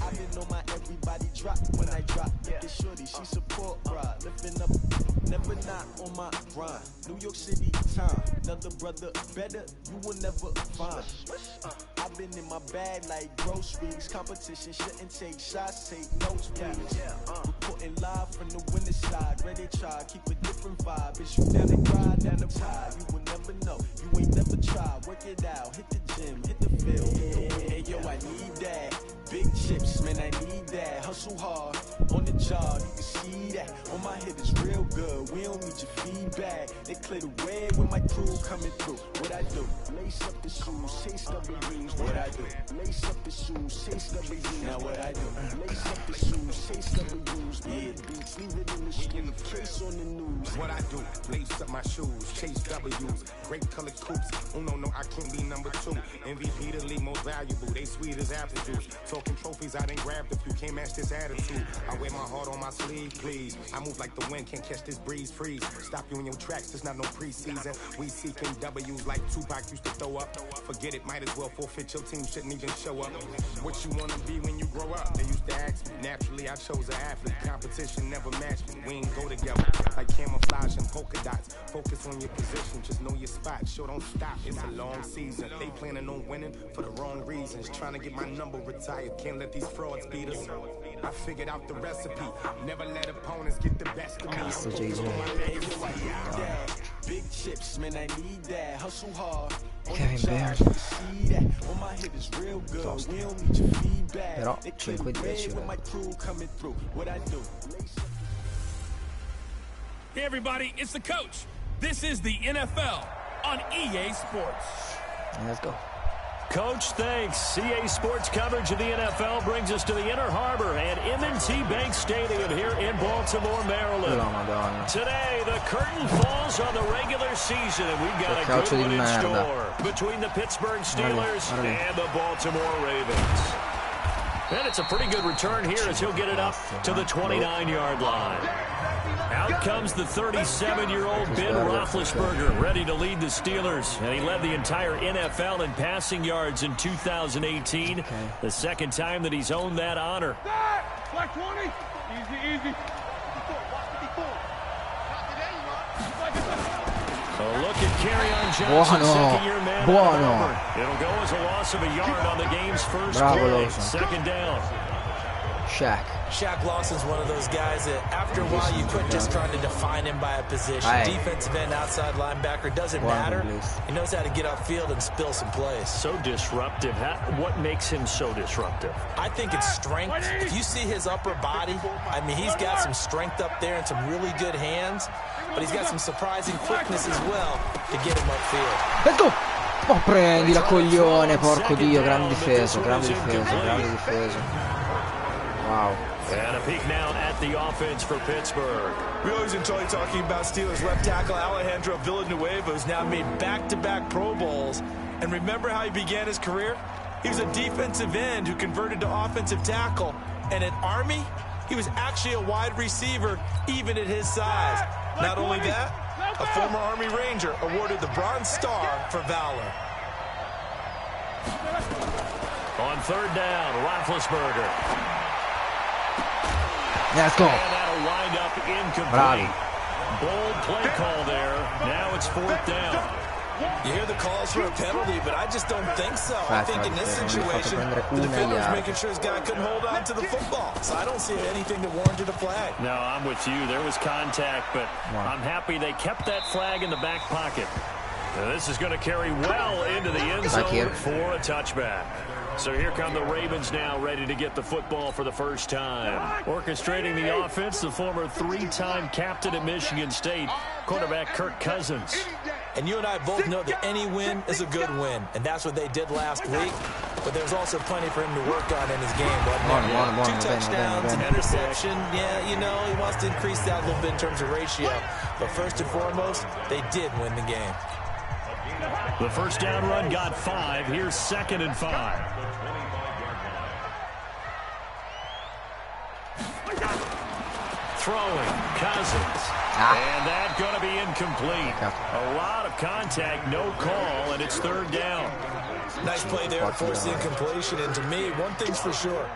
I've been on my everybody drop when I drop. Look at shorty, she support ride. Lifting up, never not on my grind. New York City time, another brother better, you will never find. I've been in my bag like groceries. Competition shouldn't take shots, take notes, please. Reporting live from the winning side. Ready to try, keep a different vibe. It's you down the ride, down the tide. You will never know, you ain't never tried. Work it out, hit the gym, hit the field. Hey yo, I need that. Big chips, man, I need that. Hustle hard, on the job, you can see that. On my hit is real good, we don't need your feedback. They clear the way when my crew coming through. What I do? Lace up the shoes, chase W's. What I do? Lace up the shoes, chase W's. Now what I do? Lace up the shoes, chase W's. Yeah, beats, leave it in the street, case on the news. What I do? Lace up my shoes, chase W's. Great colored coops. Oh no, I can't be number 2. MVP the league most valuable. They sweet as apple juice. Talking trophies, I done grabbed a few. Can't match this attitude. I wear my heart on my sleeve, please. I move like the wind, can't catch this breeze. Freeze. Stop you in your tracks. There's not no preseason. We seeking W's like Tupac used to throw up. Forget it, might as well forfeit. Your team shouldn't even show up. What you wanna be when you grow up? They used to ask me. Naturally, I chose an athlete. Competition never matched me. We ain't go together like camouflage and polka dots. Focus on your position, just know your spot. Sure, don't stop. It's a long season. They planning on winning for the wrong reasons. Trying to get my number retired. Can't let these frauds beat us. I figured out the recipe. Never let opponents get the best of me. Big chips, man, I need that. Hustle hard. On my hit is real good. We don't need your feedback. Però 5-10. With my crew coming through. What I do? Hey everybody, it's the coach. This is the NFL on EA Sports. Let's go. Coach, thanks. EA Sports coverage of the NFL brings us to the Inner Harbor and M&T Bank Stadium here in Baltimore, Maryland. Today, the curtain falls on the regular season, and we've got a good one in store between the Pittsburgh Steelers and the Baltimore Ravens. And it's a pretty good return here as he'll get it up to the 29-yard line. Out comes the 37-year-old Ben Roethlisberger, ready to lead the Steelers. And he led the entire NFL in passing yards in 2018, the second time that he's owned that honor. Black 20. Easy. A look at Kerryon Johnson, second-year man. It'll go as a loss of a yard on the game's first play. Second down. Shaq Lawson's one of those guys that after a while you quit just trying to define him by a position. Defensive end, outside linebacker, doesn't matter. He knows how to get upfield and spill some plays. So disruptive. What makes him so disruptive? I think it's strength. If you see his upper body, I mean, he's got some strength up there and some really good hands, but he's got some surprising quickness as well to get him upfield. Let's go! Oh, prendila coglione, porco Dio, grande difesa. Wow. And a peek now at the offense for Pittsburgh. We always enjoy talking about Steelers left tackle Alejandro Villanueva, who's now made back-to-back Pro Bowls. And remember how he began his career? He was a defensive end who converted to offensive tackle. And at Army, he was actually a wide receiver, even at his size. Not only that, a former Army Ranger awarded the Bronze Star for valor. On third down, Roethlisberger. Let's go. And that'll wind up incomplete. Bold play call there. Now it's fourth down. You hear the calls for a penalty, but I just don't think so. I think in this situation, the defender was making sure his guy couldn't hold on to the football. So I don't see anything that warranted a flag. No, I'm with you. There was contact, but I'm happy they kept that flag in the back pocket. Now, this is going to carry well into the end zone for a touchback. So here come the Ravens now, ready to get the football for the first time. Orchestrating the offense, the former three-time captain at Michigan State, quarterback Kirk Cousins. And you and I both know that any win is a good win, and that's what they did last week. But there's also plenty for him to work on in his game, wasn't there? 2 touchdowns, an interception. Yeah, you know, he wants to increase that a little bit in terms of ratio. But first and foremost, they did win the game. The first down run got 5. Here's 2nd and 5. Throwing, Cousins. And that's going to be incomplete. A lot of contact, no call, and it's third down. Nice play there, forced incompletion. And to me, one thing's for sure.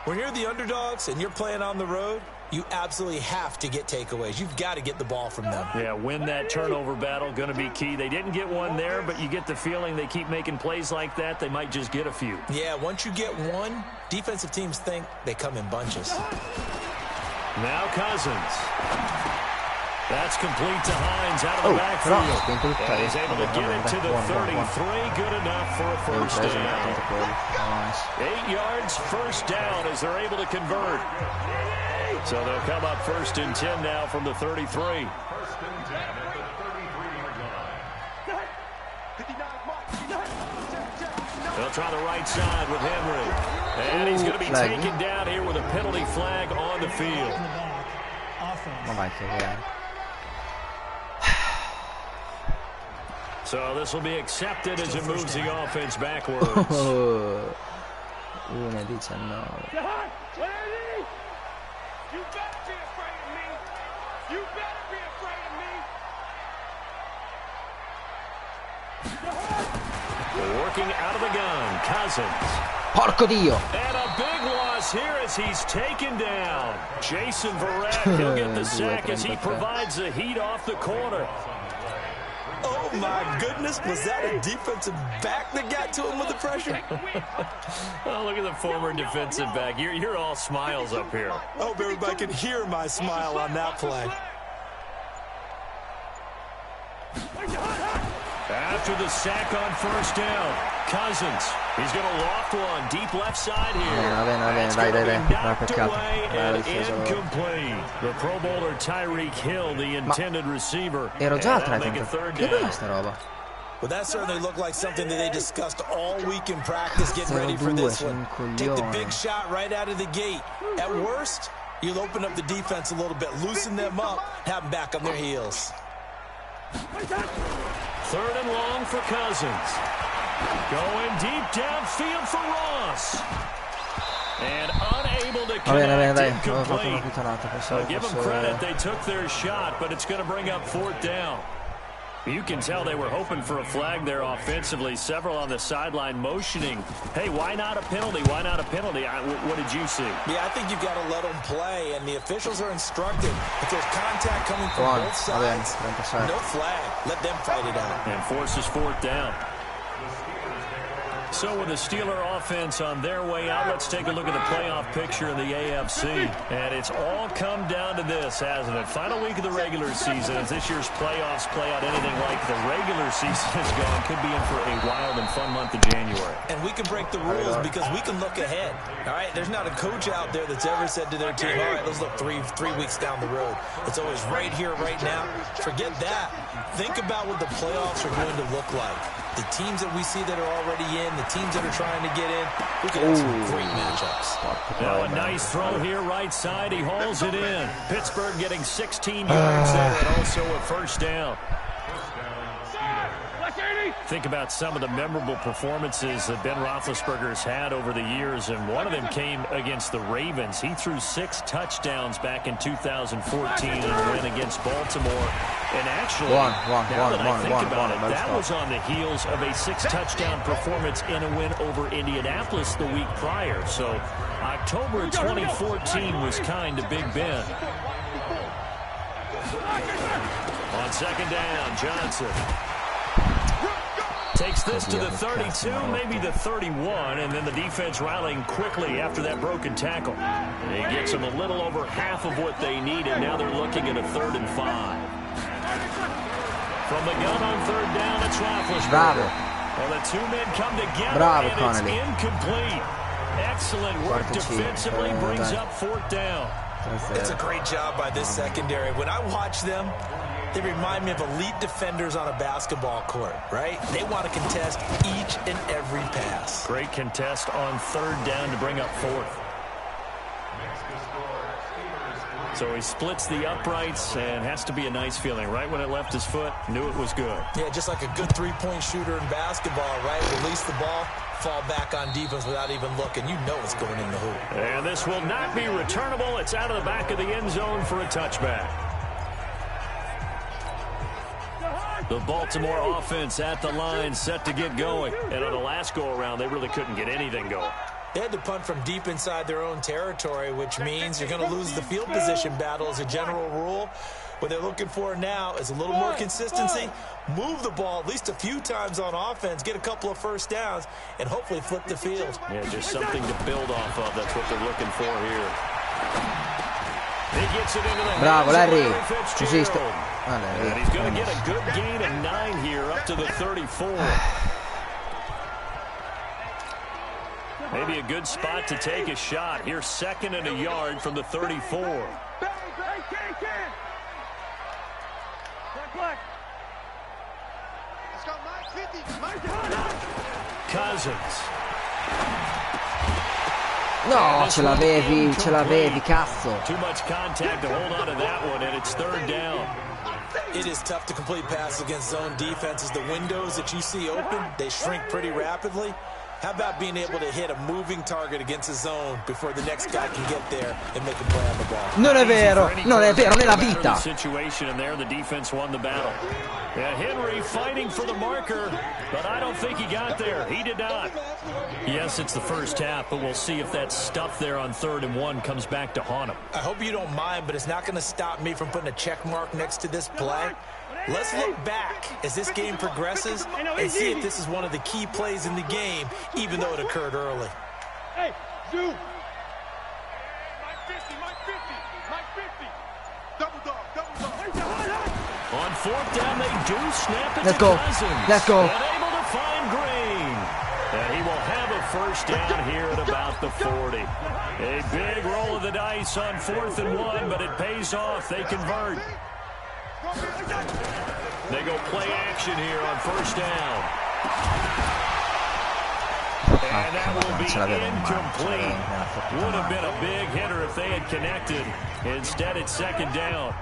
When you're the underdogs and you're playing on the road, you absolutely have to get takeaways. You've got to get the ball from them. Yeah, win that turnover battle, going to be key. They didn't get one there, but you get the feeling they keep making plays like that, they might just get a few. Yeah, once you get one, defensive teams think they come in bunches. Now Cousins. That's complete to Hines out of the backfield. And he's able to get it to the 33. Good enough for a first down. 8 yards, first down as they're able to convert. So they'll come up 1st and 10 now from the 33. They'll try the right side with Henry. And he's going to be taken down here with a penalty flag on the field. So this will be accepted as it moves the offense backwards. 1-19. You better be afraid of me. You better be afraid of me. Working out of the gun, Cousins. Porco Dio. And a big loss here as he's taken down. Jason Verrett, he'll get the sack as he provides the heat off the corner. Oh, my goodness. Was that a defensive back that got to him with the pressure? Oh, look at the former defensive back. You're all smiles up here. I hope everybody can hear my smile on that play. After the sack on first down, Cousins. He's going to loft one deep left side here. That's going to be knocked away and incomplete. The Pro Bowler Tyreek Hill, the intended receiver. Ero già al 30. Che bella sta roba? Well, that certainly looked like something that they discussed all week in practice, getting ready for this one. Take the big shot right out of the gate. At worst, you'll open up the defense a little bit, loosen them up, have them back on their heels. 3rd and long for Cousins. Going deep downfield for Ross. And unable to connect, incomplete. So give them credit, they took their shot, but it's going to bring up 4th down. You can tell they were hoping for a flag there offensively. Several on the sideline motioning, hey, why not a penalty? Why not a penalty? What did you see? Yeah, I think you've got to let them play, and the officials are instructed. If there's contact coming from both sides, no flag. Let them fight it out. And forces 4th down. So with the Steeler offense on their way out, let's take a look at the playoff picture in the AFC. And it's all come down to this, hasn't it? Final week of the regular season. As this year's playoffs play out anything like the regular season has gone, could be in for a wild and fun month of January. And we can break the rules because we can look ahead. All right, there's not a coach out there that's ever said to their team, all right, let's look three weeks down the road. It's always right here, right now. Forget that. Think about what the playoffs are going to look like. The teams that we see that are already in, the teams that are trying to get in, we can have some great matchups. Now a nice throw here, right side. He hauls it in. Pittsburgh getting 16 yards there and also a first down. Think about some of the memorable performances that Ben Roethlisberger's had over the years, and one of them came against the Ravens. He threw 6 touchdowns back in 2014 in a win against Baltimore. And actually, now that I think about it, that was on the heels of a 6-touchdown performance in a win over Indianapolis the week prior. So October 2014 was kind of Big Ben. On 2nd down, Johnson takes this to the 32, maybe the 31, and then the defense rallying quickly after that broken tackle. He gets them a little over half of what they needed. Now they're looking at a 3rd and 5. From the gun on 3rd down, it's Roethlisberger. Well, the two men come together, and it's incomplete. Excellent work defensively, brings up 4th down. It's a great job by this secondary. When I watch them, they remind me of elite defenders on a basketball court, right? They want to contest each and every pass. Great contest on 3rd down to bring up 4th. So he splits the uprights, and has to be a nice feeling. Right when it left his foot, knew it was good. Yeah, just like a good 3-point shooter in basketball, right? Release the ball, fall back on defense without even looking. You know it's going in the hoop. And this will not be returnable. It's out of the back of the end zone for a touchback. The Baltimore offense at the line, set to get going. And on the last go-around, they really couldn't get anything going. They had to punt from deep inside their own territory, which means you're going to lose the field position battle as a general rule. What they're looking for now is a little more consistency, move the ball at least a few times on offense, get a couple of first downs, and hopefully flip the field. Yeah, just something to build off of. That's what they're looking for here. He gets it into the Bravo, Larry. Fitzgerald. And he's going to get a good gain of 9 here up to the 34. Maybe a good spot to take a shot. Here's 2nd and a yard from the 34. Cousins. No, ce l'avevi, cazzo. Too much contact to hold on to that one, and it's 3rd down. It is tough to complete passes against zone defenses. The windows that you see open, they shrink pretty rapidly. How about being able to hit a moving target against a zone before the next guy can get there and make a play on the ball? Non è vero, nella vita. Situation in there, the defense won the battle. Yeah, Henry fighting for the marker, but I don't think he got there. He did not. Yes, it's the first half, but we'll see if that stuff there on 3rd and 1 comes back to haunt him. I hope you don't mind, but it's not going to stop me from putting a check mark next to this play. Let's look back as this game progresses and see if this is one of the key plays in the game, even though it occurred early. Hey, Zoo! Mike 50, Mike 50, Mike 50. Double dog. On 4th down, they do snap it Let's to go. Cousins. Let's go. And able to find Green. And he will have a first down here at about the 40. A big roll of the dice on 4th and 1, but it pays off. They convert. They go play action here on 1st down. And that will be incomplete. Would have been a big hitter if they had connected. Instead, it's 2nd down.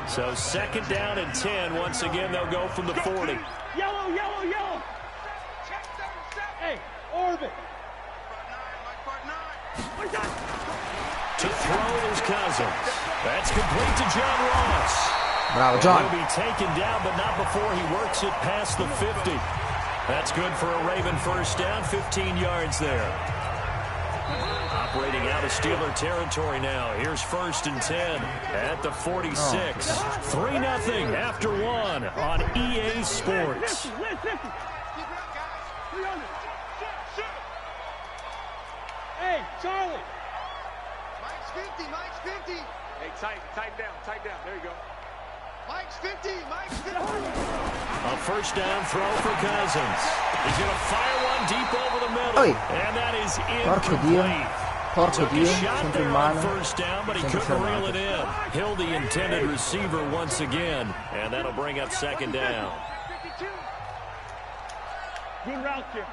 So 2nd down and 10. Once again, they'll go from the 40. Yellow. Hey, Orbit. To throw is Cousins. That's complete to John Ross. Bravo, John. He'll be taken down, but not before he works it past the 50. That's good for a Raven first down, 15 yards there. Operating out of Steeler territory now. Here's 1st and 10 at the 46. 3-0 after 1 on EA Sports. Hey, Charlie. Mike's 50. Hey, tight down. There you go. Mike's 50. A first down throw for Cousins. He's going to fire one deep over the middle. Oi. And that is Porco Dio, shot sempre in there on mano. first down, but he couldn't reel it in. He'll the intended receiver once again, and that'll bring up 2nd down. Good route here.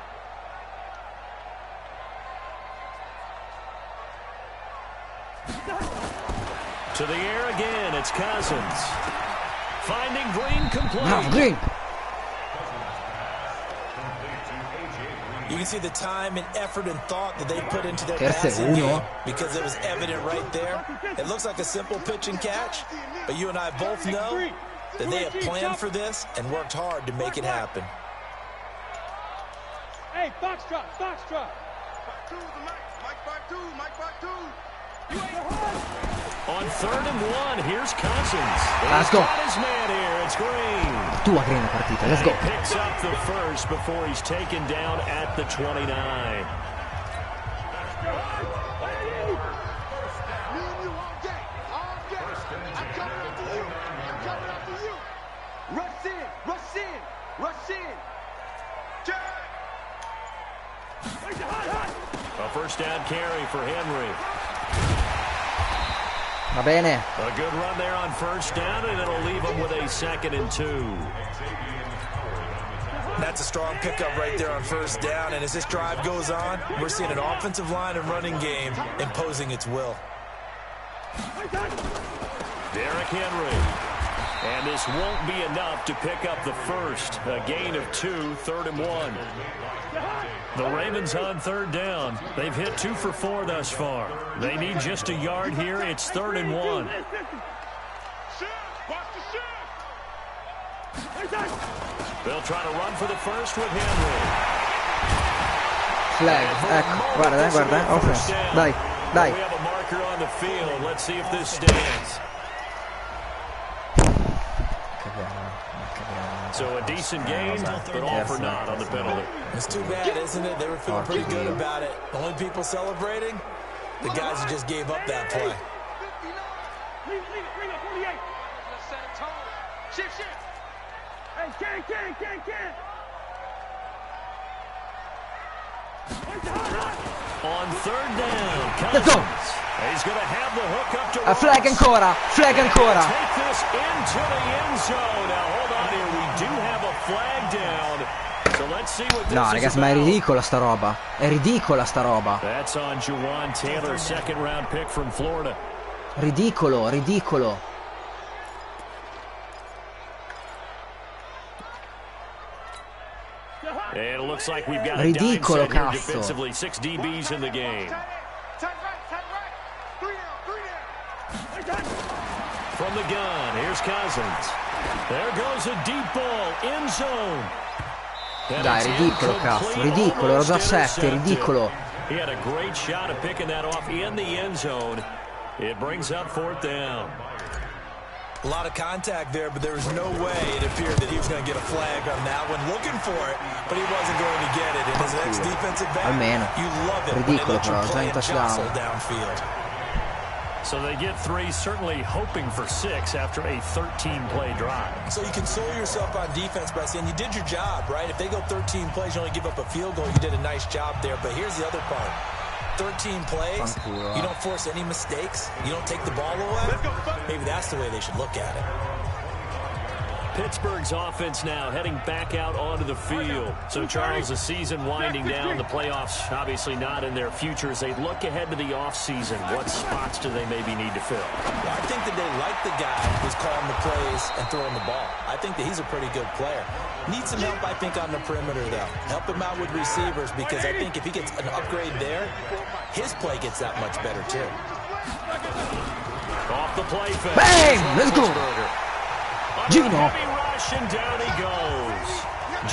To the air again, it's Cousins. Finding Green complete. Bravo, Green. You can see the time and effort and thought that they put into their passing game because it was evident right there. It looks like a simple pitch and catch, but you and I both know that they have planned for this and worked hard to make it happen. Hey, box drop. Mike 5-2. On 3rd and 1, here's Cousins. Let's go. He's got his man here. It's Green. Tua Green partita. Let's go. He picks up the first before he's taken down at the 29. Rush in. A first down carry for Henry. Va bene. A good run there on first down, and it'll leave him with a 2nd and 2. That's a strong pickup right there on first down, and as this drive goes on, we're seeing an offensive line and running game imposing its will. Derrick Henry. And this won't be enough to pick up the first. A gain of 2, 3rd and 1. The Ravens on 3rd down. They've hit 2 for 4 thus far. They need just a yard here. It's 3rd and 1. They'll try to run for the first with Henry. Flag, ecco, guarda, offense. Dai. We have a marker on the field. Let's see if this stands. So a decent gain, but all for naught on the penalty. It's too bad, isn't it? They were feeling pretty good about it. The only people celebrating, the guys who just gave up that play. On third down, let's go. He's going to have the hook up to flag ancora. Take this into the end zone. Now hold on here, we do have a flag down. So let's see what this No, ragazzi, ma è ridicola sta roba. È ridicola sta roba. That's on Juwan Taylor, second round pick from Florida. Ridicolo. And it looks like we've got a dime set here defensively. 6 DBs in the game. From the gun, here's Cousins. There goes a deep ball, end zone. Dai, ridicolo, cazzo, ridicolo, ero già a 7, ridicolo. He had a great shot at picking that off in the end zone. It brings up fourth down. A lot of contact there, but there was no way it appeared that he was going to get a flag on that one. Looking for it, but he wasn't going to get it. And his ex-defensive back, you love it when they let you play and jostle downfield. So they get 3, certainly hoping for 6 after a 13-play drive. So you console yourself on defense by saying you did your job, right? If they go 13 plays, you only give up a field goal, you did a nice job there. But here's the other part. 13 plays, you don't force any mistakes, you don't take the ball away. Maybe that's the way they should look at it. Pittsburgh's offense now heading back out onto the field. So, Charles, the season winding down, the playoffs obviously not in their future. As they look ahead to the offseason, what spots do they maybe need to fill? Well, I think that they like the guy who's calling the plays and throwing the ball. I think that he's a pretty good player. Needs some help, I think, on the perimeter, though. Help him out with receivers, because I think if he gets an upgrade there, his play gets that much better, too. Off the play fake. Bang! Let's go! Gino. Heavy rush, and down he goes.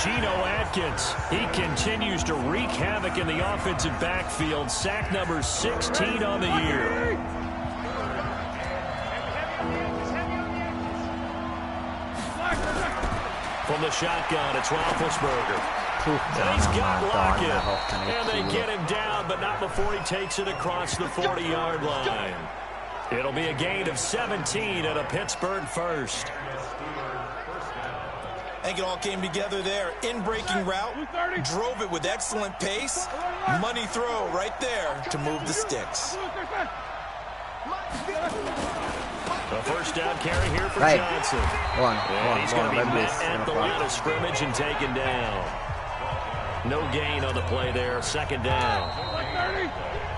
Gino Atkins. He continues to wreak havoc in the offensive backfield. Sack number 16 on the year. From the shotgun, it's Roethlisberger. And he's got Lockett. And they get him down, but not before he takes it across the 40-yard line. It'll be a gain of 17 and a Pittsburgh first. I think it all came together there. In-breaking route, drove it with excellent pace. Money throw right there to move the sticks. A first down carry here for Johnson. He's going to be met at the line of scrimmage and taken down. No gain on the play there. Second down.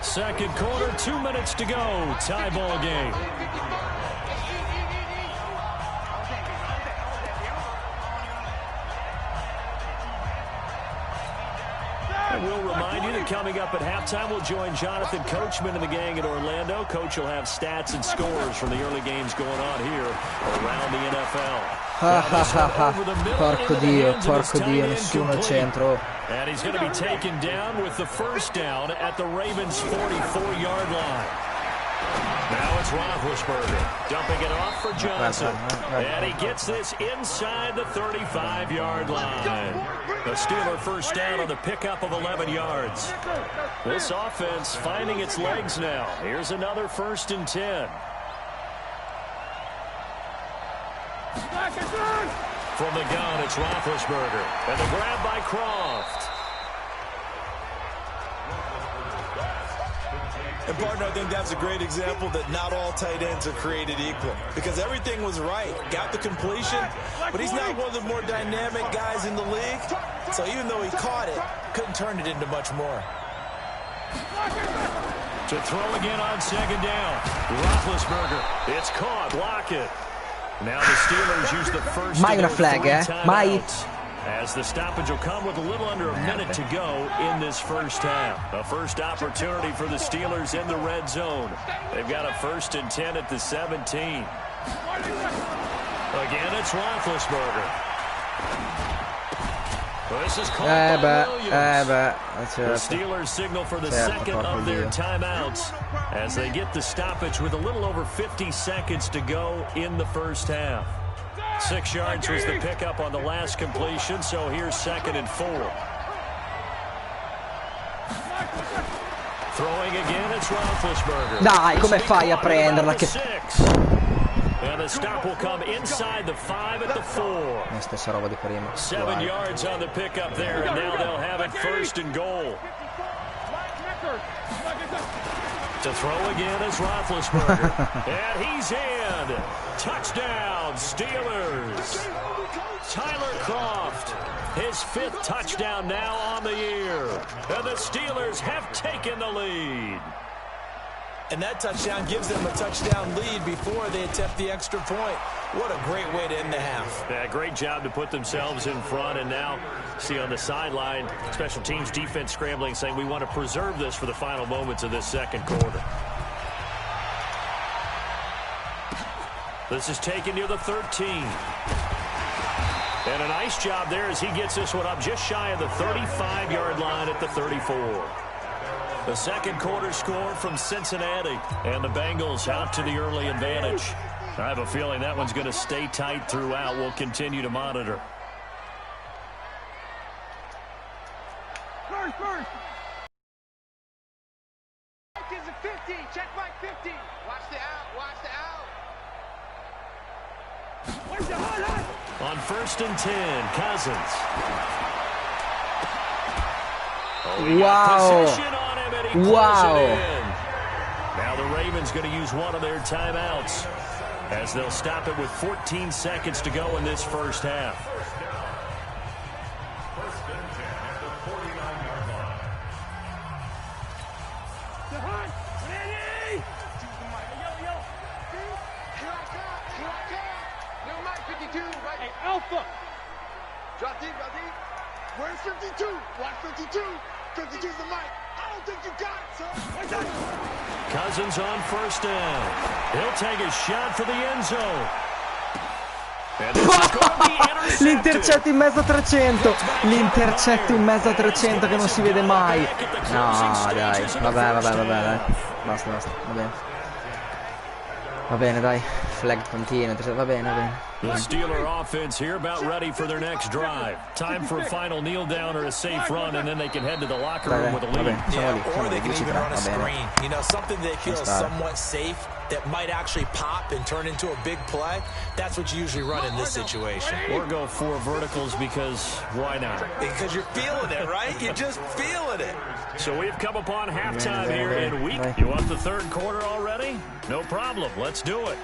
Second quarter, 2 minutes to go. Tie ball game. And we'll remind you that coming up at halftime, we'll join Jonathan Coachman and the gang in Orlando. Coach will have stats and scores from the early games going on here around the NFL. Porco Dio, nessuno al centro. And he's going to be taken down with the first down at the Ravens' 44-yard line. Now it's Roethlisberger dumping it off for Johnson. And he gets this inside the 35-yard line. A Steeler first down on the pickup of 11 yards. This offense finding its legs now. Here's another 1st and 10. From the gun, it's Roethlisberger. And the grab by Croft. And, partner, I think that's a great example that not all tight ends are created equal. Because everything was right. Got the completion, but he's not one of the more dynamic guys in the league. So even though he caught it, couldn't turn it into much more. To throw again on second down. Roethlisberger. It's caught. Lockett. Now the Steelers use the first Mai una flag, Mai. As the stoppage will come with a little under a minute to go in this first half. A first opportunity for the Steelers in the red zone. They've got a 1st and 10 at the 17. Again, it's Roethlisberger. The Steelers signal for the second of their timeouts as they get the stoppage with a little over 50 seconds to go in the first half. 6 yards was the pickup on the last completion, so here's 2nd and 4. Throwing again, it's Roethlisberger. Dai, come fai a prenderla? Che... And the stop will come inside the 5 at the 4. Stessa roba di prima. 7 yards on the pickup there, and now they'll have it 1st and goal. To throw again is Roethlisberger. And he's in. Touchdown, Steelers. Tyler Kroft, his 5th touchdown now on the year. And the Steelers have taken the lead. And that touchdown gives them a touchdown lead before they attempt the extra point. What a great way to end the half. Yeah, great job to put themselves in front. And now, see on the sideline, special teams defense scrambling, saying we want to preserve this for the final moments of this second quarter. This is taken near the 13. And a nice job there as he gets this one up just shy of the 35-yard line at the 34. The second quarter score from Cincinnati, and the Bengals out to the early advantage. I have a feeling that one's going to stay tight throughout. We'll continue to monitor. First. Mike is a 50. Check Mike 50. Watch the out. Where's the hot? On 1st and 10, Cousins. Wow. Wow. Now the Ravens going to use one of their timeouts as they'll stop it with 14 seconds to go in this first half. Hey, Alpha. Drop deep. Where's 52? Watch 52. 52's the mic. I don't think you got it, son. Cousins on 1st down. He'll take a shot for the end zone. L'intercetto in mezzo a 300. L'intercetto in mezzo a 300 che non si vede mai. No, dai. Vabbè, dai. Basta. Va bene, dai. Flag continua. Va bene. The Steeler offense here about ready for their next drive. Time for a final kneel down or a safe run, and then they can head to the locker room with a lead. Or they can even run a screen. You know, something they feel is somewhat safe that might actually pop and turn into a big play. That's what you usually run in this situation. Or go 4 verticals because why not? Because you're feeling it, right? You're just feeling it. So we've come upon halftime here in week. You want the third quarter already? No problem. Let's do it.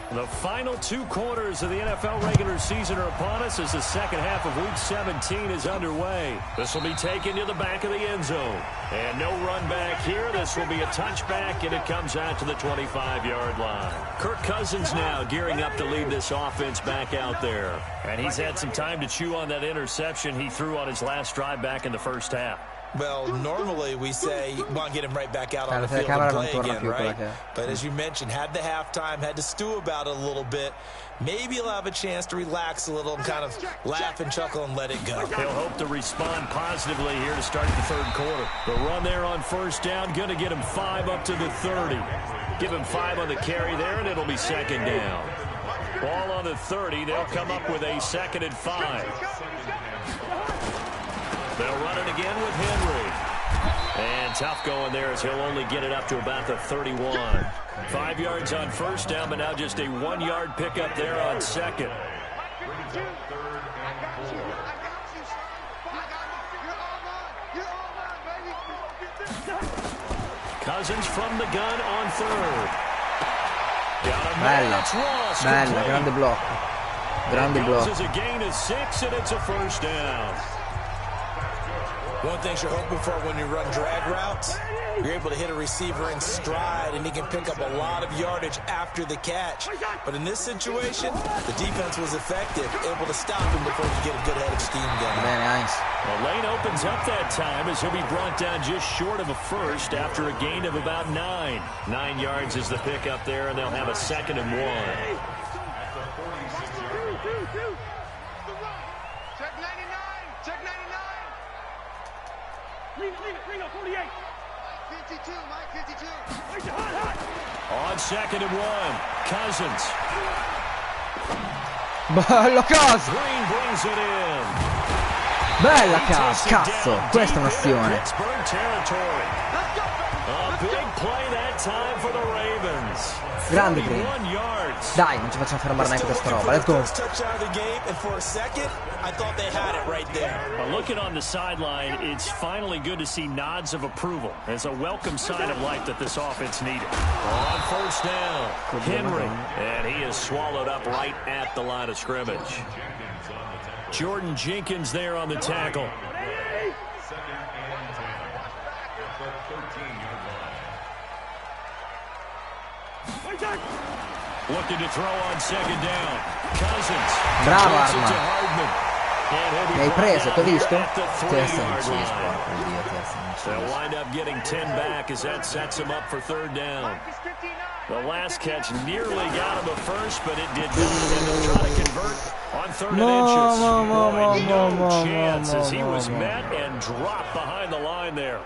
The final 2 quarters of the NFL regular season are upon us as the second half of Week 17 is underway. This will be taken to the back of the end zone. And no run back here. This will be a touchback, and it comes out to the 25-yard line. Kirk Cousins now gearing up to lead this offense back out there. And he's had some time to chew on that interception he threw on his last drive back in the first half. Well, normally we say you want to get him right back out on the field and play again, right? But as you mentioned, had the halftime, had to stew about it a little bit. Maybe he'll have a chance to relax a little and kind of laugh and chuckle and let it go. He'll hope to respond positively here to start the third quarter. The run there on 1st down, going to get him 5 up to the 30. Give him 5 on the carry there, and it'll be 2nd down. Ball on the 30. They'll come up with a 2nd and 5. They'll run it again with Henry. And tough going there as he'll only get it up to about the 31. 5 yards on 1st down, but now just a 1-yard pickup there on 2nd. Cousins from the gun on 3rd. Bella, grande blocco. Grande blocco. It's a gain of 6, and it's a 1st down. One thing you're hoping for when you run drag routes, you're able to hit a receiver in stride, and he can pick up a lot of yardage after the catch. But in this situation, the defense was effective, able to stop him before he could get a good head of steam going. Very nice. Well, lane opens up that time as he'll be brought down just short of a 1st after a gain of about 9. 9 yards is the pickup there, and they'll have a 2nd and 1. On 2nd and 1, Cousins. Bello Cos! Green brings it in. Bella Cos, cazzo, questa è un'azione. Pittsburgh territory. A big play that time for the Ravens. Grande Green. Dai, non ci facciamo fermare neanche questa roba. Let's go. But looking on the sideline, it's finally good to see nods of approval. It's a welcome sign of life that this offense needed. On 1st down, Henry, and he is swallowed up right at the line of scrimmage. Jordan Jenkins there on the tackle. Looking to throw on 2nd down. Cousins. Bravo Arma. Mi hai preso, t'ho visto? Terza incisa, porco Dio, terza incisa. They'll wind up getting 10 back as that sets him up for 3rd down. The last catch nearly got him a first, but it did not. And they'll try to convert on 3rd and inches. No chance as he was met and dropped behind the line there.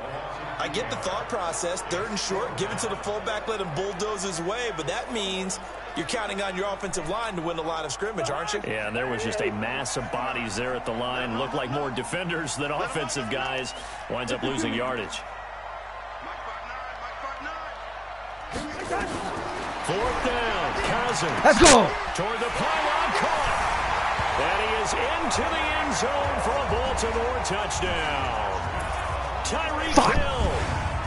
I get the thought process, 3rd and short, give it to the fullback, let him bulldoze his way, but that means you're counting on your offensive line to win the line of scrimmage, aren't you? Yeah, and there was just a mass of bodies there at the line. Looked like more defenders than offensive guys. Winds up losing yardage. 4th down, Cousins. Let's go! Toward the pylon, caught. And he is into the end zone for a Baltimore touchdown. Tyreek Hill,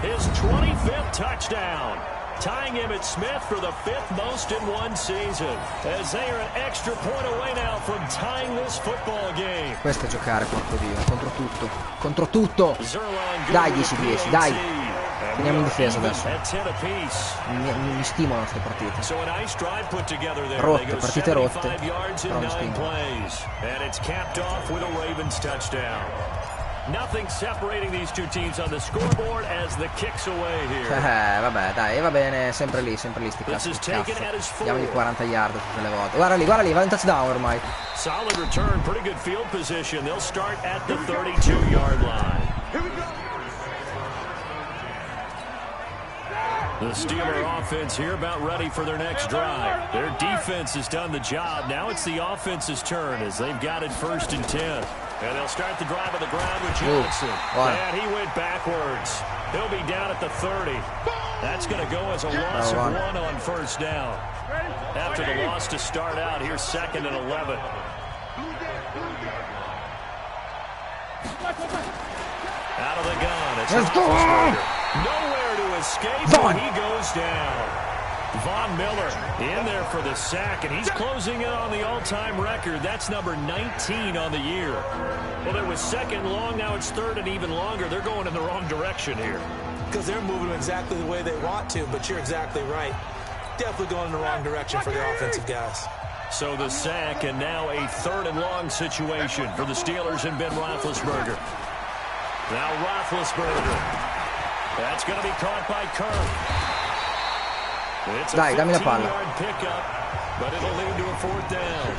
his 25th touchdown, tying Emmitt Smith for the 5th most in one season, as they are an extra point away now from tying this football game. Questo è giocare, porco Dio, contro tutto, contro tutto. Dai 10-10, dai. Teniamo in difesa adesso. Mi stimolano queste partite. Rotte, partite rotte, però mi stimolano. And it's capped off with a Ravens touchdown. Nothing separating these two teams on the scoreboard as the kicks away here. Vabbè, dai, va bene, sempre lì sti cazzo. Andiamo di 40 yard tutte le volte. Guarda lì, va in touchdown ormai. Solid return, pretty good field position. They'll start at the 32-yard line. The Steeler offense here about ready for their next drive. Their defense has done the job. Now it's the offense's turn as they've got it 1st and 10. And they'll start the drive on the ground with Johnson. And he went backwards. He'll be down at the 30. That's going to go as a loss of 1 on 1st down. After the loss to start out, here's 2nd and 11. Out of the gun. Let's go! Nowhere to escape, and he goes down. Von Miller in there for the sack, and he's closing in on the all-time record. That's number 19 on the year. Well, it was 2nd long, now it's 3rd and even longer. They're going in the wrong direction here. Because they're moving exactly the way they want to, but you're exactly right. Definitely going in the wrong direction for the offensive guys. So the sack, and now a 3rd and long situation for the Steelers and Ben Roethlisberger. Now Roethlisberger. That's going to be caught by Kirk. It's a 15-yard pickup, but it'll lead to a 4th down.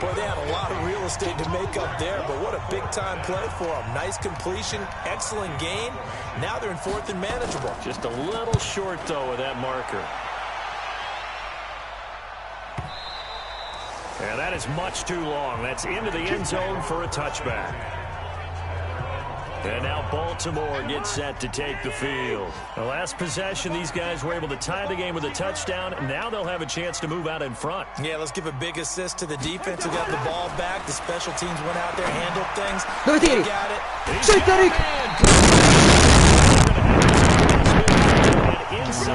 Boy, they had a lot of real estate to make up there, but what a big-time play for them. Nice completion, excellent gain. Now they're in 4th and manageable. Just a little short, though, with that marker. And that is much too long. That's into the end zone for a touchback. And now Baltimore gets set to take the field. The last possession, these guys were able to tie the game with a touchdown. Now they'll have a chance to move out in front. Yeah, let's give a big assist to the defense who got the ball back. The special teams went out there, handled things. Dove tiri? Sì,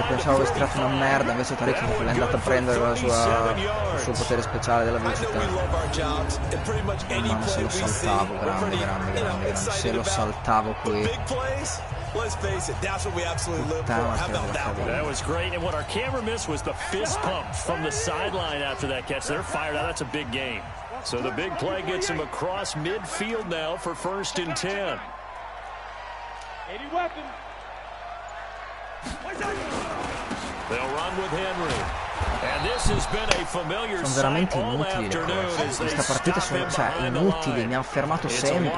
Pensavo avessi tirato una merda, invece Tariq è andato a prendere il suo potere speciale della velocità. Ma se lo saltavo, grande. Se lo saltavo qui. That was great, and what our camera missed was the fist pump from the sideline after that catch. They're fired out. That's a big game. So the big play gets him across midfield now for 1st and 10. 80 weapons. They'll run with Henry. Sono veramente inutili le corse. Questa partita sono inutili, mi hanno fermato sempre.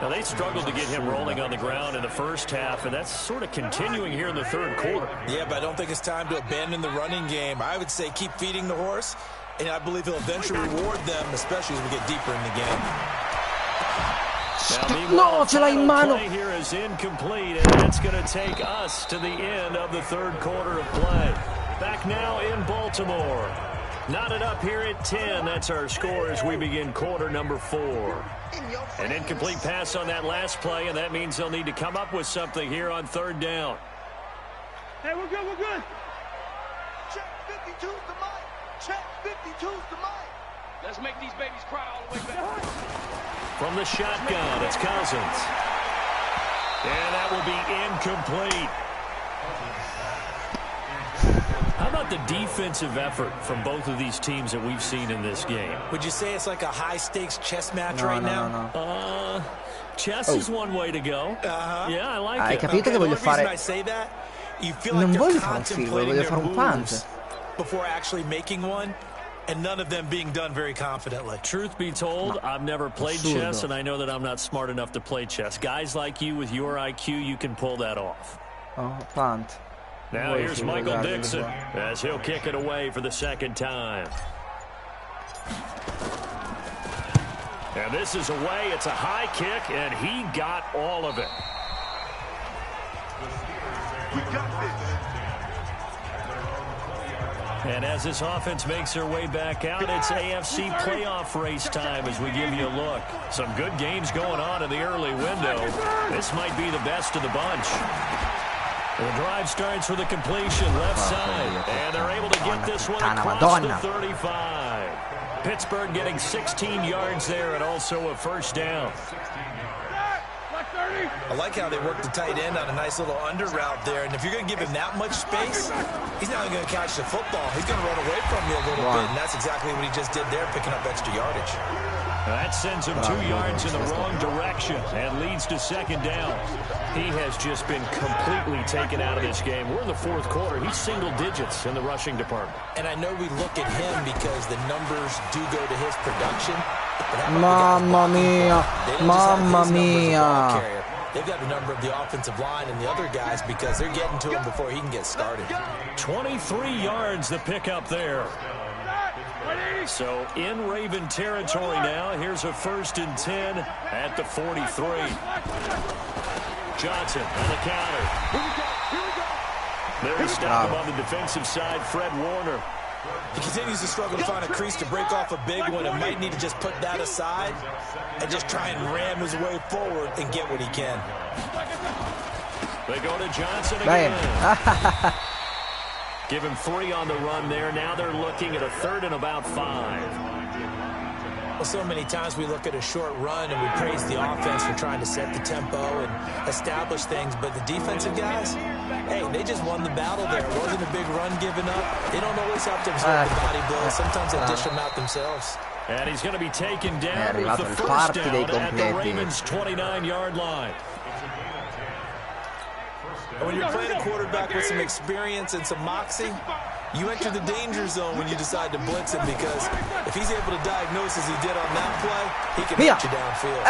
Now, they struggled to get him rolling on the ground in the first half, and that's sort of continuing here in the third quarter. Yeah, but I don't think it's time to abandon the running game. I would say keep feeding the horse, and I believe he'll eventually reward them, especially as we get deeper in the game. No, ce l'ha in mano! Play here is incomplete, and that's going to take us to the end of the third quarter of play. Back now in Baltimore. Knotted up here at 10. That's our score as we begin quarter number 4. An incomplete pass on that last play, and that means they'll need to come up with something here on third down. Hey, we're good, we're good. Check 52's the mic. Check 52's the mic. Let's make these babies cry all the way back. From the shotgun, it's Cousins. And that will be incomplete. How about the defensive effort from both of these teams that we've seen in this game? Would you say it's like a high-stakes chess match right now? No. Chess is one way to go. Yeah, I like Hai it. capito che voglio fare? Non voglio fare un field, voglio fare un punt. Before actually making one, and none of them being done very confidently. Truth be told, I've never played chess, and I know that I'm not smart enough to play chess. Guys like you with your IQ, you can pull that off. Oh, punt. Now here's Michael Dixon as he'll kick it away for the second time. And this is away. It's a high kick, and he got all of it. We got this. And as this offense makes their way back out, it's AFC playoff race time as we give you a look. Some good games going on in the early window. This might be the best of the bunch. The drive starts with a completion left side, and they're able to get this one across the 35. Pittsburgh getting 16 yards there and also a first down. I like how they work the tight end on a nice little under route there, and if you're going to give him that much space, he's not only going to catch the football, he's going to run away from you a little bit, and that's exactly what he just did there, picking up extra yardage. That sends him 2 yards in the wrong direction and leads to second down. He has just been completely taken out of this game. We're in the fourth quarter. He's single digits in the rushing department. And I know we look at him because the numbers do go to his production. Mamma mia. Mamma mia. They've got the number of the offensive line and the other guys because they're getting to him before he can get started. 23 yards the pickup there. So in Raven territory now. Here's a 1st and 10 at the 43. Johnson on the counter. There's stop on the defensive side, Fred Warner. He continues to struggle to find a crease to break off a big one and might need to just put that aside and just try and ram his way forward and get what he can. They go to Johnson again. Give him 3 on the run there. Now they're looking at a 3rd and about 5. Well, so many times we look at a short run and we praise the offense for trying to set the tempo and establish things, but the defensive guys, hey, they just won the battle there. It wasn't a big run given up. They don't always have to absorb the body blows. Sometimes they dish them out themselves. And he's going to be taken down with the first down at the Ravens' 29-yard line. When you're playing a quarterback with some experience and some moxie, you enter the danger zone when you decide to blitz him because if he's able to diagnose as he did on that play, he can hit you downfield.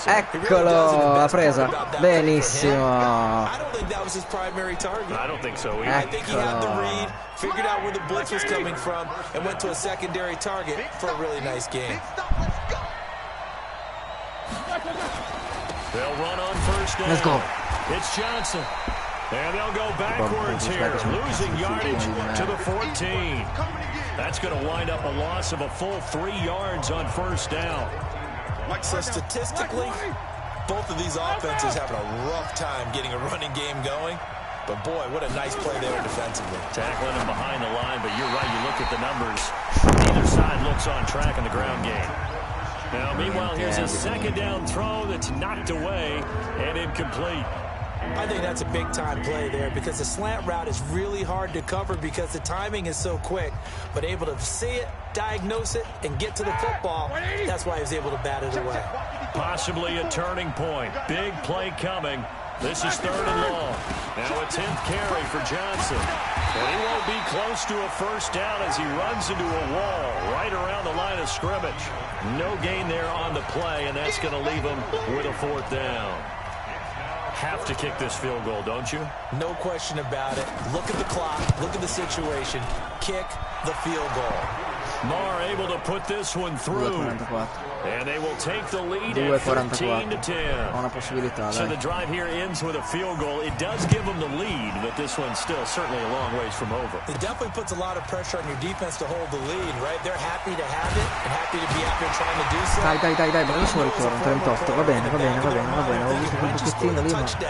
Eccolo, l'ha presa. Benissimo. I don't think that was his primary target. I don't think so either. I think he had the read, figured out where the blitz was coming from, and went to a secondary target for a really nice game. They'll run on first down. Let's go. It's Johnson. And they'll go backwards here, losing yardage to the 14. That's going to wind up a loss of a full 3 yards on first down. So statistically, both of these offenses having a rough time getting a running game going. But boy, what a nice play there defensively. Tackling him behind the line, but you're right, you look at the numbers. Neither side looks on track in the ground game. Now, meanwhile, here's a second down throw that's knocked away and incomplete. I think that's a big-time play there because the slant route is really hard to cover because the timing is so quick. But able to see it, diagnose it, and get to the football, that's why he was able to bat it away. Possibly a turning point. Big play coming This is 3rd and long. Now a 10th carry for Johnson. And he won't be close to a first down as he runs into a wall right around the line of scrimmage. No gain there on the play, and that's going to leave him with a 4th down. Have to kick this field goal, don't you? No question about it. Look at the clock. Look at the situation. Kick the field goal. Marr able to put this one through. And they will take the lead at 13-10. So the drive here ends with a field goal. It does give them the lead, but this one's still certainly a long ways from over. It definitely puts a lot of pressure on your defense to hold the lead, right? They're happy to have it and happy to be out there trying to do so. Dai, bravissimo ritorno, 38. Va bene. Ho visto quel pochettino lì, ma ok.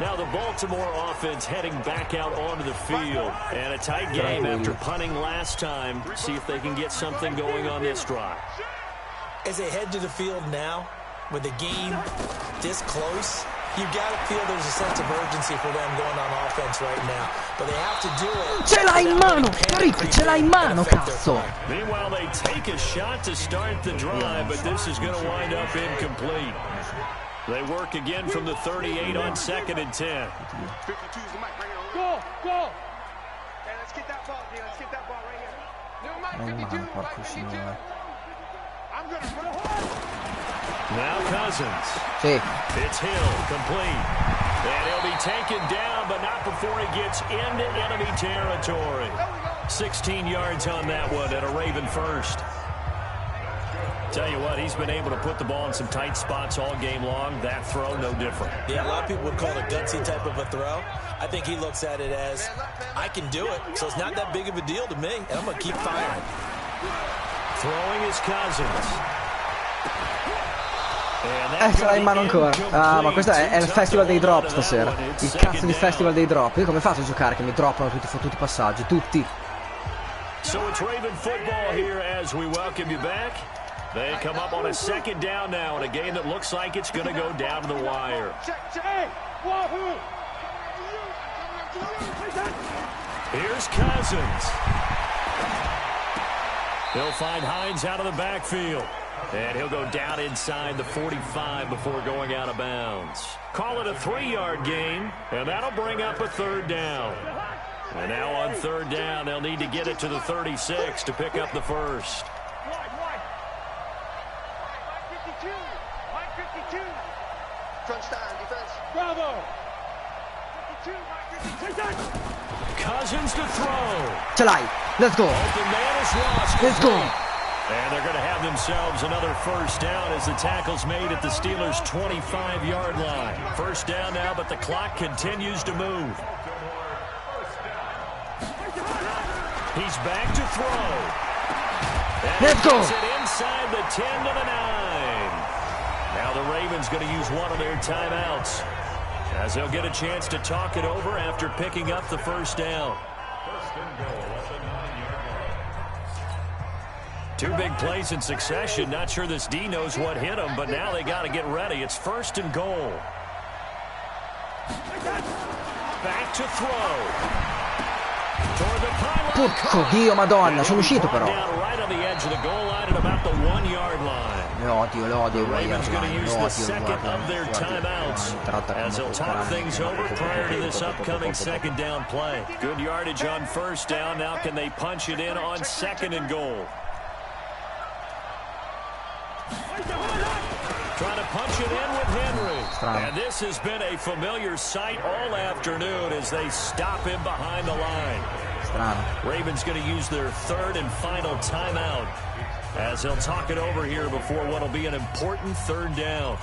Now the Baltimore offense heading back out onto the field. And a tight game after punting last time. See if they can get something going on this drive. As they head to the field now, with the game this close, you've got to feel there's a sense of urgency for them going on offense right now. But they have to do it. Ce l'hai in mano! Rick, ce l'hai in mano, cazzo! Meanwhile, they take a shot to start the drive, but this is going to wind up incomplete. They work again from the 38 on 2nd and 10. Go! Hey, let's get that ball, dude. Let's get that ball right here. New Mike 52, Mike 52. I'm going to run hard. Now Cousins. Sì. It's Hill, complete. And he'll be taken down, but not before he gets into enemy territory. 16 yards on that one and a Raven first. Tell you what, he's been able to put the ball in some tight spots all game long. That throw, no different. Yeah, a lot of people would call it a gutsy type of a throw. I think he looks at it as, I can do it, so it's not that big of a deal to me, and I'm going to keep firing. Throwing is Cousins. Ce l'ha in mano ancora. Ah, ma questo è il festival dei drop stasera. Il cazzo di festival dei drop. Io come faccio a giocare che mi droppano tutti i passaggi? Tutti. So it's Raven football here as we welcome you back. They come up on a 2nd down now in a game that looks like it's going to go down to the wire. Here's Cousins. He'll find Hines out of the backfield. And he'll go down inside the 45 before going out of bounds. Call it a 3-yard gain, and that'll bring up a 3rd down. And now on 3rd down, they'll need to get it to the 36 to pick up the first. Bravo! Cousins to throw. Ce l'hai. Let's go. Open man is lost. Let's go. And they're going to have themselves another first down as the tackle's made at the Steelers' 25-yard line. First down now, but the clock continues to move. He's back to throw. And let's go. It inside the 10 to the 9. Now the Ravens going to use one of their timeouts as they'll get a chance to talk it over after picking up the first down. Two big plays in succession. Not sure this D knows what hit him, but now they got to get ready. It's 1st and goal. Back to throw. Porco Dio, Madonna, sono uscito però. Right on the edge of the goal line at about the 1-yard line. Lo odio Ravens going to use the second of their timeouts as they'll talk things over prior to this upcoming 2nd down play. Good yardage on 1st down. Now can they punch it in on 2nd and goal? Trying to punch it in with Henry. And this has been a familiar sight all afternoon as they stop him behind the line. Ravens going to use their 3rd and final timeout as they'll talk it over here before what will be an important 3rd down.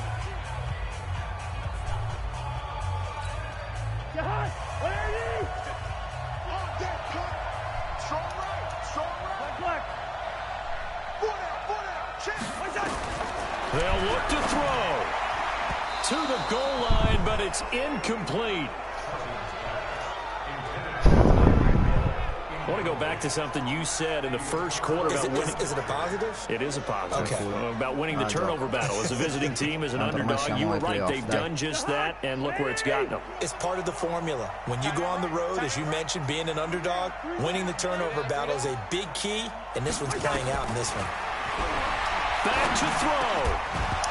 They'll look to throw to the goal line, but it's incomplete. I want to go back to something you said in the first quarter about winning. Is it a positive? It is a positive. Okay. About winning the turnover battle. As a visiting team, as an underdog, you were right. They've done just that, and look where it's gotten them. It's part of the formula. When you go on the road, as you mentioned, being an underdog, winning the turnover battle is a big key, and this one's playing out in this one. Back to throw.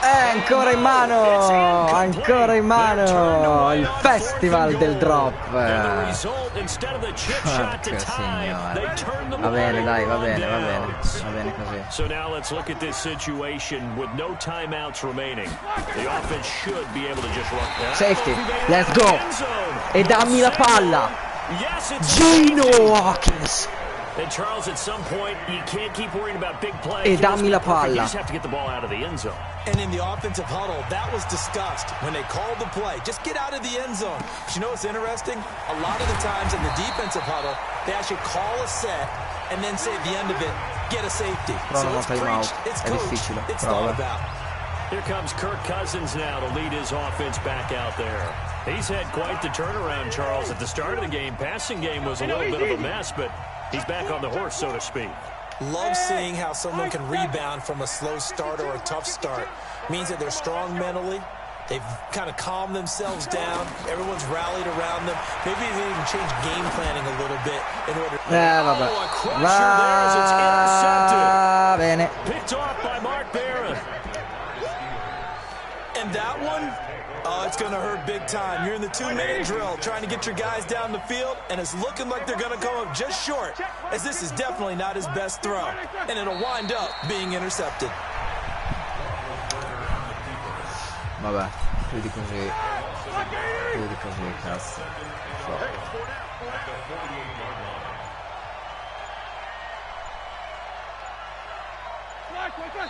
Ancora in mano, ancora in mano, il festival del drop. Porca signore. Va bene, dai, va bene così. So now let's look at this situation with no timeouts remaining. The offense should be able to just run. Safety, let's go. E dammi la palla. Gino Hawkins. And Charles, at some point, you can't keep worrying about big plays. E dammi la palla. You just have to get the ball out of the end zone. And in the offensive huddle, that was discussed when they called the play. Just get out of the end zone. But you know what's interesting? A lot of the times in the defensive huddle, they actually call a set and then say at the end of it, get a safety. Però so non it's time out. preached, it's È coached, difficile. it's thought about. Here comes Kirk Cousins now to lead his offense back out there. He's had quite the turnaround, Charles. At the start of the game, passing game was a little bit of a mess, but he's back on the horse, so to speak. Love seeing how someone can rebound from a slow start or a tough start. Means that they're strong mentally. They've kind of calmed themselves down. Everyone's rallied around them. Maybe they even change game planning a little bit in order. Vabbè. Oh, a crusher there as it's intercepted. Va bene. Picked off by Mark Barron. And that one, it's going to hurt big time. You're in the two-minute drill trying to get your guys down the field, and it's looking like they're going to come up just short, as this is definitely not his best throw, and it'll wind up being intercepted. Vabbè, più di così, cazzo.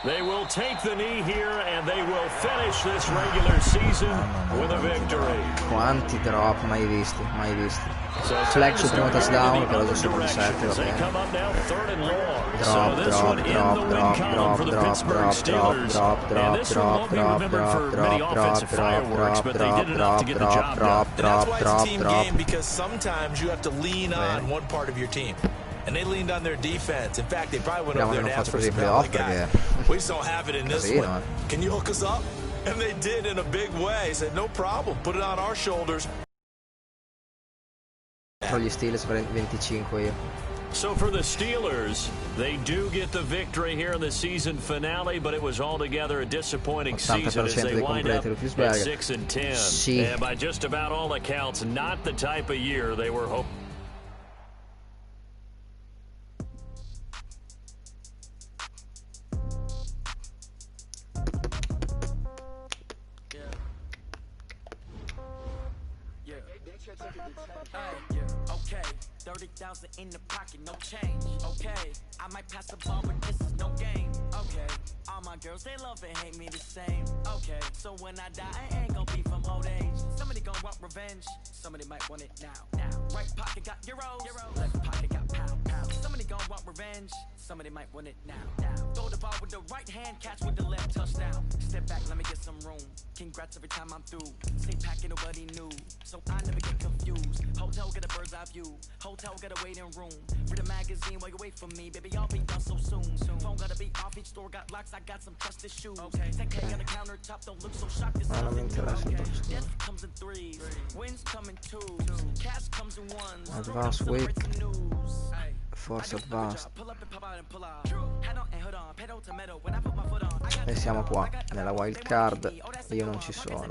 They will take the knee here, and they will finish this regular season with a victory. Quanti drop, mai visti. Flex sul primo touchdown, però già sopra di 7, va bene. And they leaned on their defense. In fact, they probably went over there and asked for some help. We just don't have it in this one. Can you hook us up? And they did in a big way. Said, no problem. Put it on our shoulders. Tra gli Steelers 25 io. So for the Steelers, they do get the victory here in the season finale, but it was altogether a disappointing season as they wind up at 6-10. Sì. And by just about all accounts, not the type of year they were hoping. Okay, 30,000 in the pocket, no change. Okay, I might pass the ball, but this is no game. Okay, all my girls, they love and hate me the same. Okay, so when I die, I ain't gonna be from old age. Somebody gonna want revenge, somebody might want it now. Right pocket got euros, left pocket got pound. Somebody gonna want revenge, somebody might want it now. Throw the ball with the right hand, catch with the left, touchdown. Step back, let me get some room. Congrats every time I'm through. Stay packing, nobody knew, so I never get confused. Hotel get a bird's eye view. Hotel get a waiting room. Read a magazine while you wait for me. Baby, I'll be done so soon. Phone gotta be off, each store got locks. I got some trusted shoes. 10K on the countertop, don't look so shocked. This is death comes in threes. Wins come in twos. Cash comes in ones. Advanced week. Force advanced. E siamo qua, nella wild card. Io non ci sono.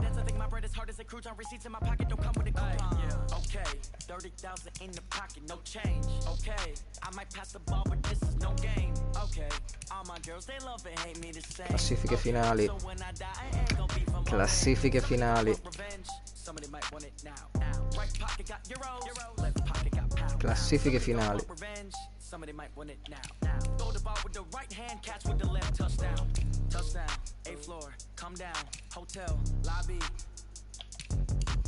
Classifiche finali. Classifiche finali. Classifiche finali. Somebody might win it now. Throw the ball with the right hand, catch with the left, touchdown. Touchdown, 8th floor, come down, hotel, lobby.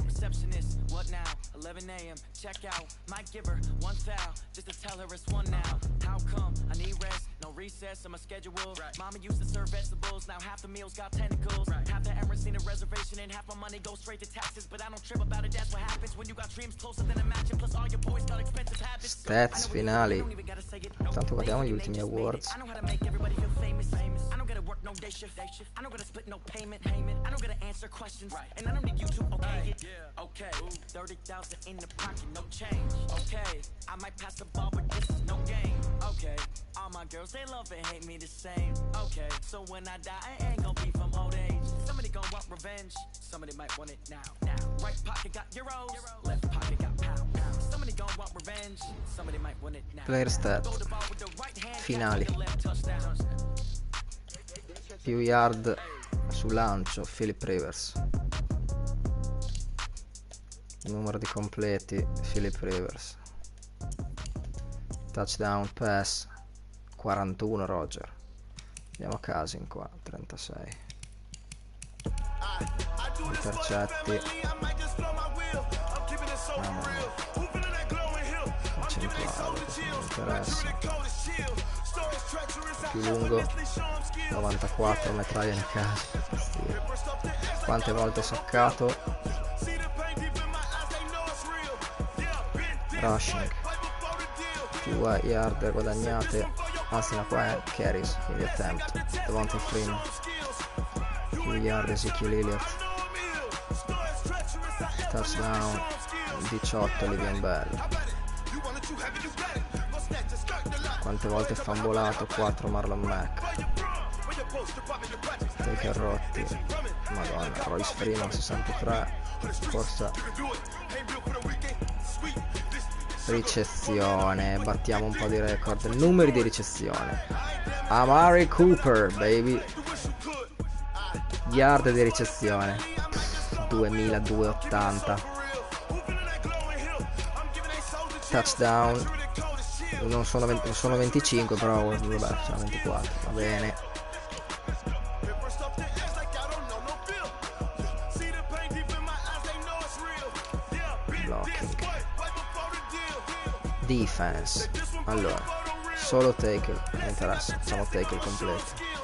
Receptionist, what now? 11 a.m., check out. Might give her one foul, just to tell her it's one now. How come? I need rest, no recess on my schedule. Mama used to serve vegetables, now half the meals got tentacles. Half the errands need a reservation and half my money goes straight to taxes. But I don't trip about it, that's what happens when you got dreams closer than a match. And plus all your boys got expensive habits. Stats finali. Tanto guardiamo gli ultimi awards. I know how to make everybody feel famous. I don't gotta work no day shift. I don't gotta split no payment. I don't gotta answer questions. And I don't need you to okay it. Okay, 30,000 in the pocket, no change. Okay, I might pass the ball, but this is no game. Okay, all my girls, they love and hate me the same. Okay, so when I die, I ain't gonna be from old age. Player stat finali: più yard su lancio Philip Rivers, numero di completi Philip Rivers, touchdown pass 41 Roger, andiamo a Casin qua 36, intercetti percentuale, questo non mi interessa, più lungo 94, metraglia in casa, quante volte saccato, rushing, più yard guadagnate, anzi no, qua è carries, quindi attempt, Devonta Freeman, più yard Ezekiel Elliott, touchdown 18 Livian Bell, quante volte fambolato 4 Marlon Mack, take rotti, madonna, Royce Freeman 63, forse ricezione, battiamo un po' di record, numeri di ricezione, Amari Cooper baby, yard di ricezione 2280, touchdown non sono 25, però vabbè, sono 24, va bene. Blocking, defense, allora solo tackle, non interessa, facciamo tackle completo.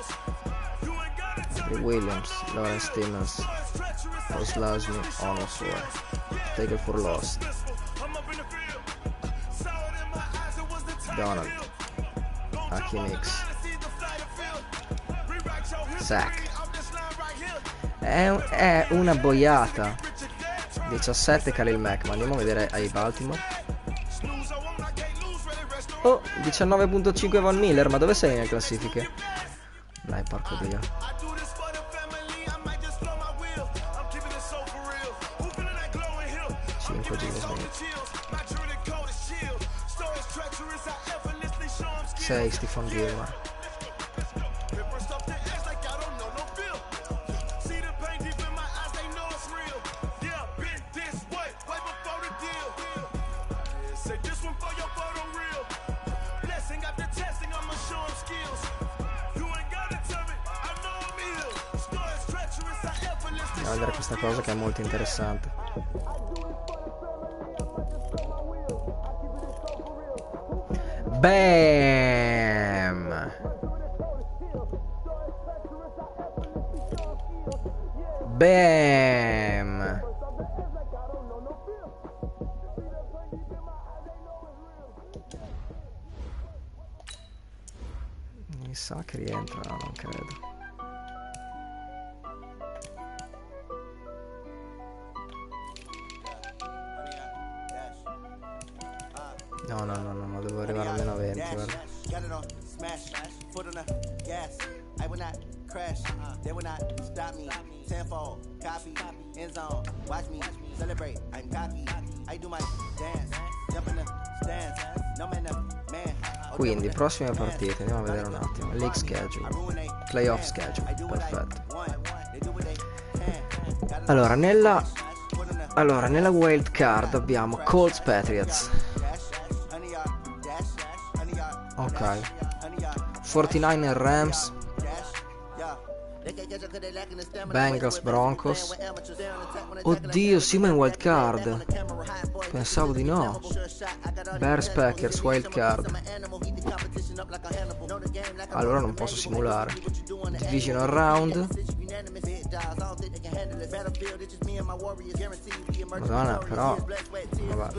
Williams, Lawrence Timmons, Oslasmi, Onoswar, tackle for loss, Donald, Hakim X, sack, è una boiata. 17 Khalil Mack, ma andiamo a vedere ai Baltimore. Oh, 19.5 Von Miller, ma dove sei nelle classifiche? Dai, porco dio. 5 Jimmy Smith, 6 Stephon Gilmore, andiamo a vedere questa cosa che è molto interessante. Bam! Bam! Mi sa che rientra, no, non credo. No, devo arrivare almeno a 20, guarda. Quindi, prossime partite, andiamo a vedere un attimo. League schedule, playoff schedule, perfetto. Allora, nella wild card abbiamo Colts Patriots. Ok, 49er Rams, Bengals Broncos. Oddio, siamo in wild card, pensavo di no. Bears Packers wild card. Allora non posso simulare. Divisional round. Madonna, però vabbè.